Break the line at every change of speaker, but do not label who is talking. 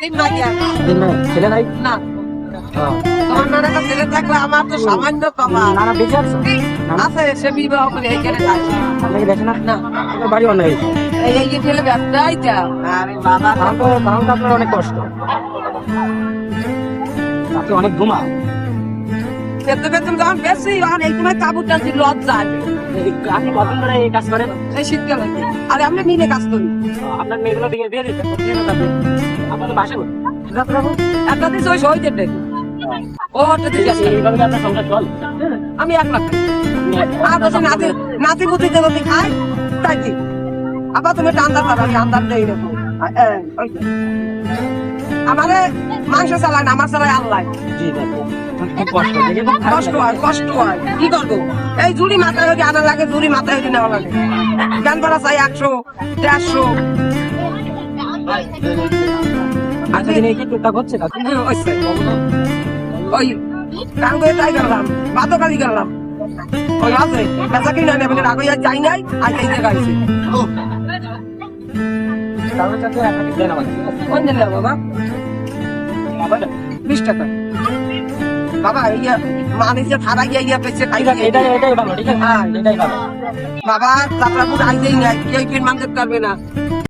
তিন ভাই আর।
তিন মেয়ে, ছেলে নাই?
না
ও,
তোমার নানাটা ছেলে থাকলে আমার তো সামান্য কমা
নানা বেঁচে আছে? নানা?
আছে, সে বিবাহ করে এইখানে থাকে
আপনাকে দেখে না?
না।
আপনার বাড়ি অন্য হয়েছে।
এই যে ছেলে ব্যবসায় যাও। আরে বাবা
তাহলে তো আপনার অনেক কষ্ট। আপনি অনেক ঘুমা।
খেতে বেতন যখন বেশি তখন এই সময় কাপড় টানছি লজ্জায়
আপনি কতদিন ধরে এই কাজ করেন?
এই শীতকালে। আরে আমরা মিলে কাজ করি।
আপনার মেয়েগুলো দিয়ে দিয়ে দিতে আপনাদের বাসা করি
একটা দিন ওই শহীদের ডেকে ও হচ্ছে ঠিক আছে।
এইভাবে কি আপনার সংসার চল?
আমি এক লাখ আর বলছি নাতি নাতি পুতি যদি খাই তাই কি আবার তুমি একটা আন্দাজ পাবে, আমি আন্দাজ দেই না। আমারে মাংস চালায় না, আমার চালায় আল্লাহ।
জি খুব কষ্ট দেখে খুব খারাপ
কষ্ট
লাগে।
হয়, কষ্ট হয়, কি করবো? এই জুড়ি মাথায় হইতে আনা লাগে, জুড়ি মাথায় হইতে নেওয়া লাগে। গান ভাড়া চাই 100, 150।
আচ্ছা দিনে কি টুকটাক হচ্ছে কাজ?
ওই গান করে তাই গেলাম, ভাতও খালি গেলাম। ওই আছে বেচা কিনা নেই বলে রাগইয়া যাই নাই, আজ এই জায়গায় আইছি।
তাহলে চাচা আপনাকে দেন আমাকে।
কোন দিলে বাবা? 20 টাকা। বাবা ইয়া মানুষের খারাপ ইয়া পেছে খাই
ঠিক আছে, এটাই ভালো, ঠিক আছে?
হ্যাঁ।
এটাই ভালো।
বাবা তারপর আইতেই নাই, কেউ ফির মানতে পারবে না।